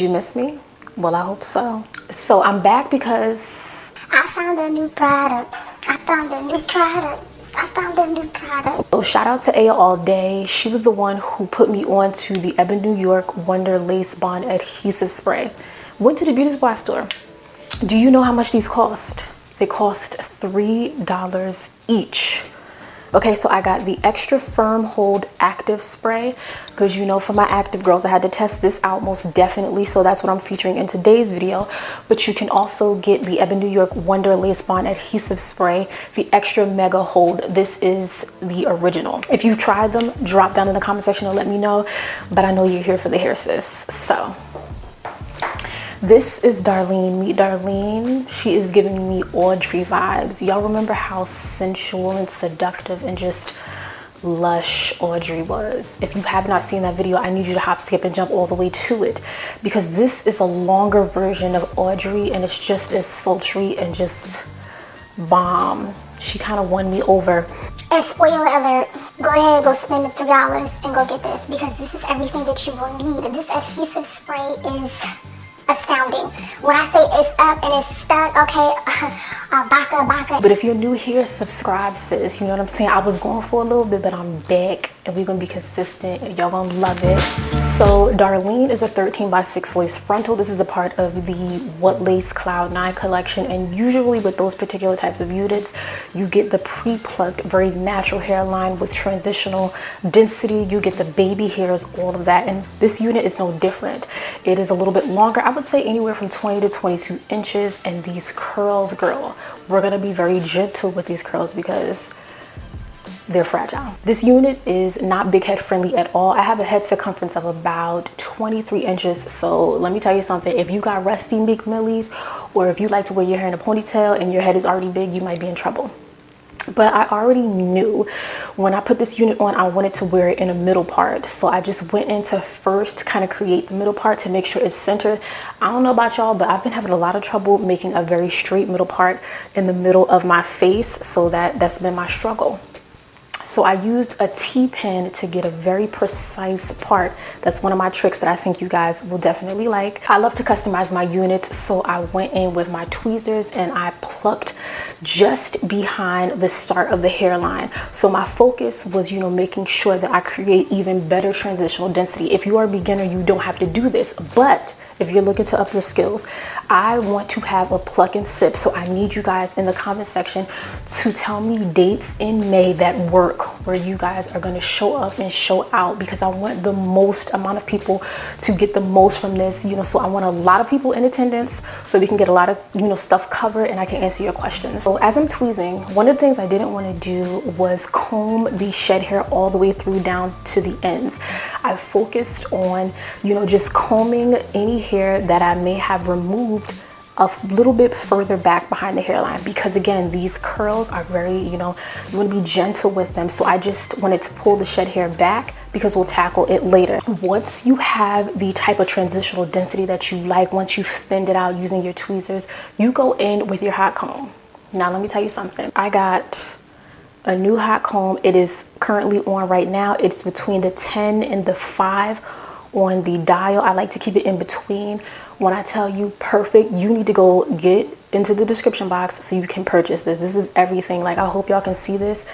Did you miss me? Well, I hope so. So I'm back because I found a new product. I found a new product. I found a new product. So shout out to Aya all day. She was the one who put me on to the EBIN New York Wonder Lace Bond Adhesive Spray. Went to the beauty supply store. Do you know how much these cost? They cost $3 each. Okay, so I got the extra firm hold active spray because you know, for my active girls, I had to test this out most definitely. So that's what I'm featuring in today's video. But you can also get the EBIN New York Wonder Lace Bond Adhesive Spray, the extra mega hold. This is the original. If you've tried them, drop down in the comment section and let me know. But I know you're here for the hair, sis. So this is Darlene. Meet Darlene. She is giving me Audrey vibes. Y'all remember how sensual and seductive and just lush Audrey was? If you have not seen that video, I need you to hop, skip, and jump all the way to it, because this is a longer version of Audrey and it's just as sultry and just bomb. She kind of won me over. And spoiler alert, go ahead, go spend the $3 and go get this, because this is everything that you will need. This adhesive spray is astounding. When I say it's up and it's stuck, okay, baka. But if you're new here, subscribe, sis. You know what I'm saying? I was going for a little bit, but I'm back and we're gonna be consistent and y'all gonna love it. So Darlene is a 13x6 lace frontal. This is a part of the What Lace Cloud 9 collection, and usually with those particular types of units, you get the pre-plucked, very natural hairline with transitional density. You get the baby hairs, all of that, and this unit is no different. It is a little bit longer. I would say anywhere from 20 to 22 inches, and these curls, girl, we're gonna be very gentle with these curls because they're fragile. This unit is not big head friendly at all. I have a head circumference of about 23 inches. So let me tell you something. If you got rusty McMillies, or if you like to wear your hair in a ponytail and your head is already big, you might be in trouble. But I already knew when I put this unit on, I wanted to wear it in a middle part. So I just went in to first kind of create the middle part to make sure it's centered. I don't know about y'all, but I've been having a lot of trouble making a very straight middle part in the middle of my face. So that's been my struggle. So I used a T-pin to get a very precise part. That's one of my tricks that I think you guys will definitely like. I love to customize my units, so I went in with my tweezers and I plucked just behind the start of the hairline. So my focus was, you know, making sure that I create even better transitional density. If you are a beginner, you don't have to do this, but if you're looking to up your skills, I want to have a pluck and sip. So I need you guys in the comment section to tell me dates in May that work, where you guys are going to show up and show out, because I want the most amount of people to get the most from this, you know. So I want a lot of people in attendance so we can get a lot of, you know, stuff covered and I can answer your questions. So as I'm tweezing, one of the things I didn't want to do was comb the shed hair all the way through down to the ends. I focused on, you know, just combing any hair that I may have removed a little bit further back behind the hairline, because again, these curls are very, you know, you want to be gentle with them. So I just wanted to pull the shed hair back because we'll tackle it later. Once you have the type of transitional density that you like, once you've thinned it out using your tweezers, you go in with your hot comb. Now let me tell you something. I got a new hot comb. It is currently on right now. It's between the 10 and the 5 on the dial. I like to keep it in between. When I tell you perfect, you need to go get into the description box so you can purchase this. This is everything. Like, I hope y'all can see this.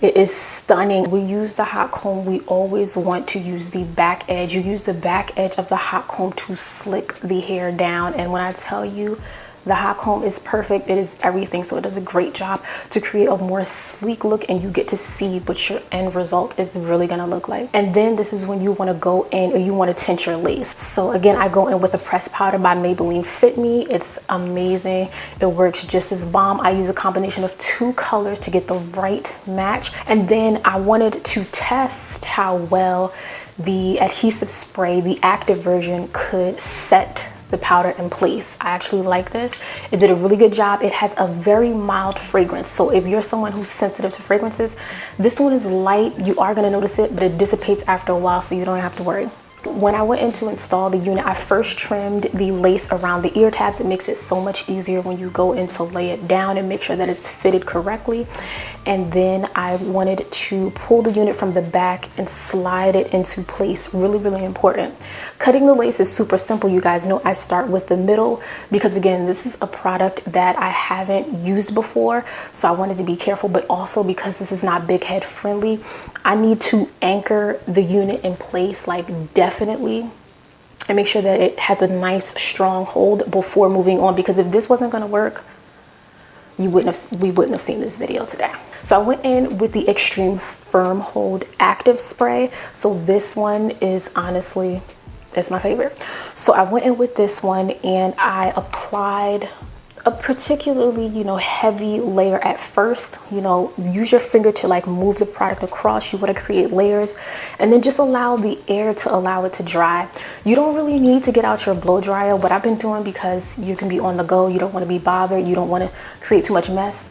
It is stunning. We use the hot comb. We always want to use the back edge. You use the back edge of the hot comb to slick the hair down. And when I tell you, the hot comb is perfect, it is everything. So it does a great job to create a more sleek look, and you get to see what your end result is really gonna look like. And then this is when you wanna go in, or you wanna tint your lace. So again, I go in with a pressed powder by Maybelline Fit Me. It's amazing. It works just as bomb. I use a combination of 2 colors to get the right match. And then I wanted to test how well the adhesive spray, the active version, could set the powder in place. I actually like this. It did a really good job. It has a very mild fragrance. So if you're someone who's sensitive to fragrances, this one is light. You are going to notice it, but it dissipates after a while, so you don't have to worry. When I went in to install the unit, I first trimmed the lace around the ear tabs. It makes it so much easier when you go in to lay it down and make sure that it's fitted correctly. And then I wanted to pull the unit from the back and slide it into place. Really, really important. Cutting the lace is super simple. You guys know I start with the middle because, again, this is a product that I haven't used before. So I wanted to be careful, but also because this is not big head friendly, I need to anchor the unit in place, like definitely, and make sure that it has a nice strong hold before moving on, because if this wasn't going to work, we wouldn't have seen this video today. So I went in with the Extreme Firm Hold Active Spray. So this one is honestly, it's my favorite. So I went in with this one and I applied a particularly, heavy layer at first. Use your finger to like move the product across. You want to create layers and then just allow the air to allow it to dry. You don't really need to get out your blow dryer. What I've been doing, because you can be on the go, you don't want to be bothered, you don't want to create too much mess,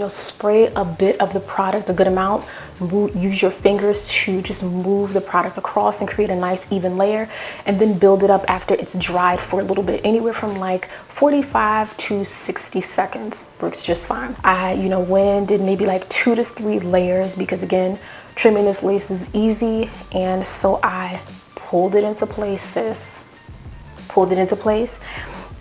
spray a bit of the product, a good amount. Use your fingers to just move the product across and create a nice even layer, and then build it up after it's dried for a little bit. Anywhere from like 45 to 60 seconds works just fine. I went in, did maybe like 2 to 3 layers, because again, trimming this lace is easy. And so I pulled it into place, sis. Pulled it into place.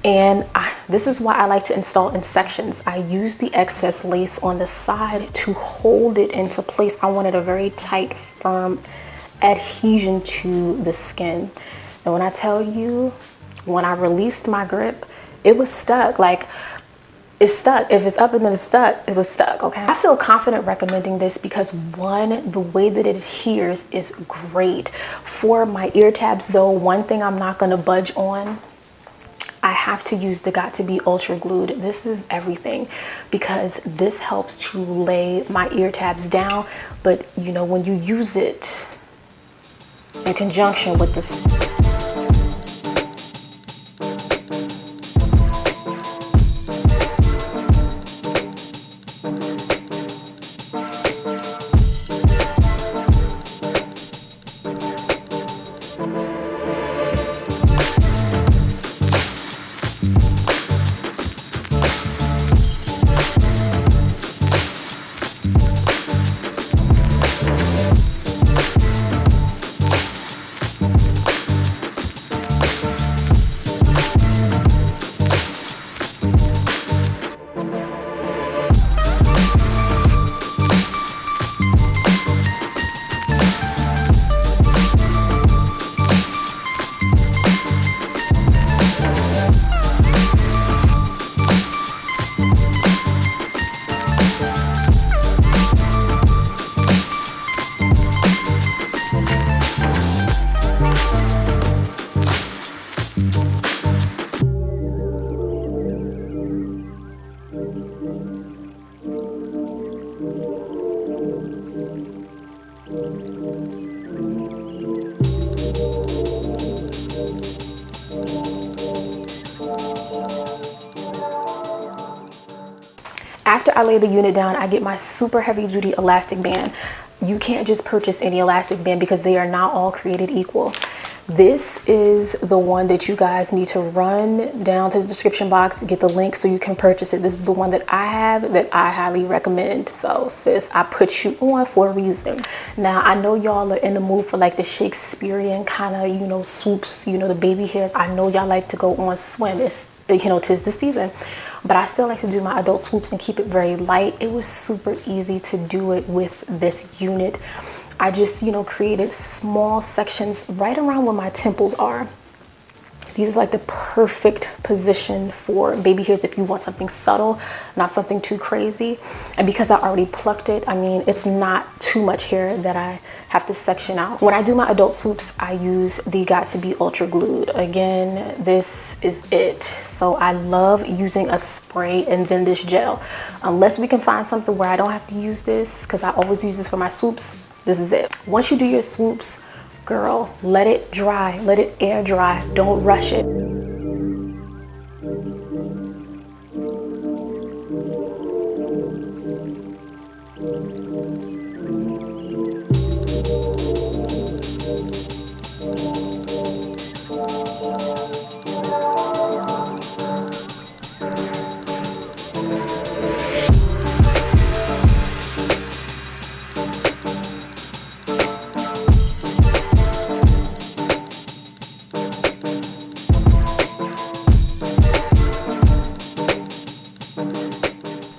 And this is why I like to install in sections. I use the excess lace on the side to hold it into place. I wanted a very tight, firm adhesion to the skin. And when I tell you, when I released my grip, it was stuck. Like, it's stuck. If it's up and then it's stuck, it was stuck, okay? I feel confident recommending this because, one, the way that it adheres is great. For my ear tabs though, one thing I'm not gonna budge on, I have to use the Got To Be Ultra Glued. This is everything, because this helps to lay my ear tabs down. But when you use it in conjunction with this, after I lay the unit down, I get my super heavy duty elastic band. You can't just purchase any elastic band because they are not all created equal. This is the one that you guys need to run down to the description box, get the link so you can purchase it. This is the one that I have that I highly recommend. So sis, I put you on for a reason. Now I know y'all are in the mood for like the Shakespearean kind of, swoops, the baby hairs. I know y'all like to go on swim. It's, tis the season. But I still like to do my adult swoops and keep it very light. It was super easy to do it with this unit. I just, created small sections right around where my temples are. These are like the perfect position for baby hairs if you want something subtle, not something too crazy. And because I already plucked it, it's not too much hair that I have to section out. When I do my adult swoops, I use the Got To Be Ultra Glued. Again, this is it. So I love using a spray and then this gel. Unless we can find something where I don't have to use this, because I always use this for my swoops, this is it. Once you do your swoops, girl, let it dry, let it air dry, don't rush it.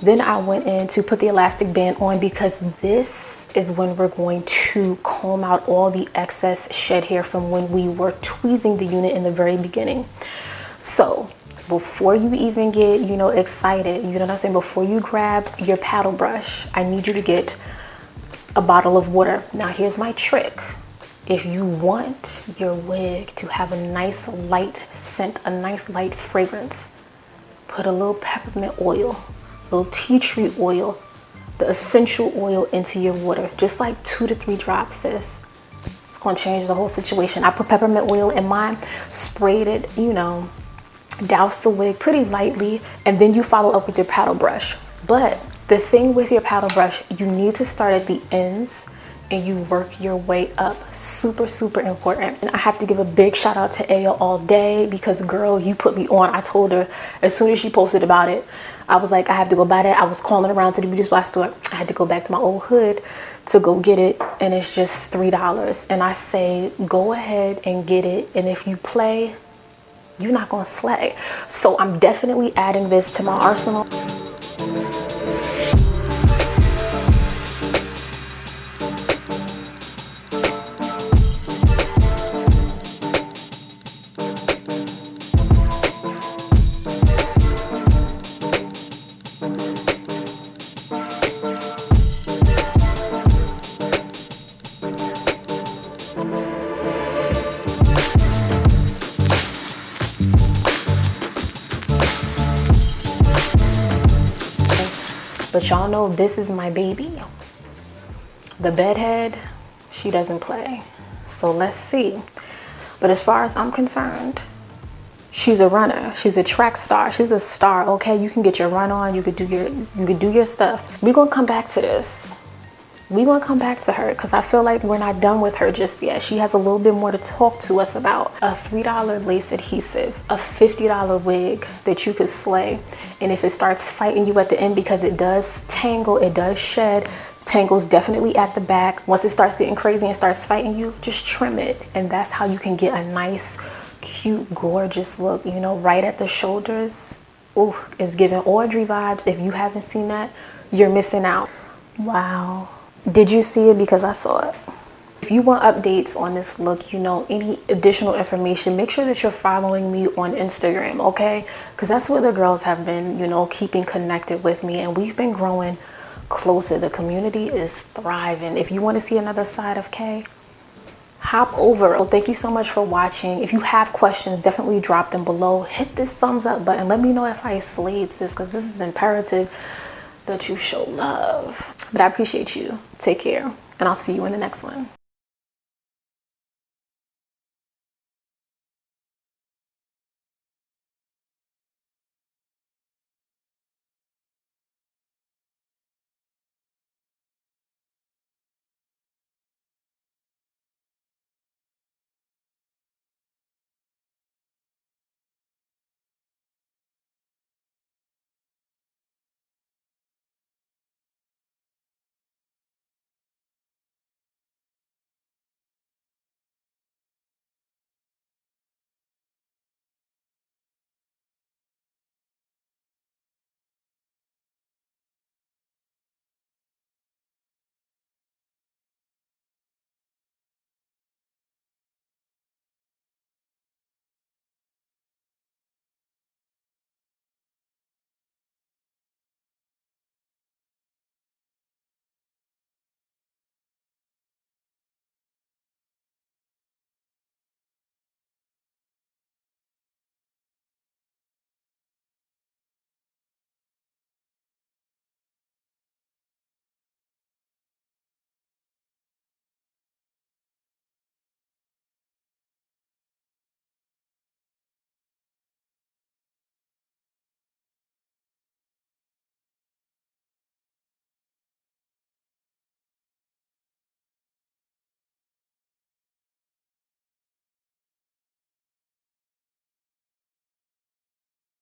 Then I went in to put the elastic band on because this is when we're going to comb out all the excess shed hair from when we were tweezing the unit in the very beginning. So before you even get, you know, excited, you know what I'm saying, before you grab your paddle brush, I need you to get a bottle of water. Now here's my trick. If you want your wig to have a nice light scent, a nice light fragrance, put a little peppermint oil, a little tea tree oil, the essential oil into your water, just like 2 to 3 drops, sis. It's gonna change the whole situation. I put peppermint oil in mine, sprayed it, you know, douse the wig pretty lightly, and then you follow up with your paddle brush. But the thing with your paddle brush, you need to start at the ends and you work your way up. Super, super important. And I have to give a big shout out to Aya all day because girl, you put me on. I told her as soon as she posted about it, I was like, I have to go buy that. I was calling around to the beauty supply store. I had to go back to my old hood to go get it, and it's just $3. And I say, go ahead and get it. And if you play, you're not gonna slay. So I'm definitely adding this to my arsenal. But y'all know this is my baby. The bedhead, she doesn't play. So let's see. But as far as I'm concerned, she's a runner. She's a track star. She's a star, okay? You can get your run on, you could do your stuff. We're gonna come back to this. We're gonna come back to her because I feel like we're not done with her just yet. She has a little bit more to talk to us about. A $3 lace adhesive, a $50 wig that you could slay. And if it starts fighting you at the end, because it does tangle, it does shed, tangles definitely at the back. Once it starts getting crazy and starts fighting you, just trim it. And that's how you can get a nice, cute, gorgeous look, you know, right at the shoulders. Ooh, it's giving Audrey vibes. If you haven't seen that, you're missing out. Wow. Did you see it? Because I saw it. If you want updates on this look, you know, any additional information, make sure that you're following me on Instagram, okay? Because that's where the girls have been, you know, keeping connected with me, and we've been growing closer. The community is thriving. If you want to see another side of Kay, hop over. Well, thank you so much for watching. If you have questions, definitely drop them below. Hit this thumbs up button. Let me know if I slayed this, because this is imperative that you show love. But I appreciate you. Take care, and I'll see you in the next one.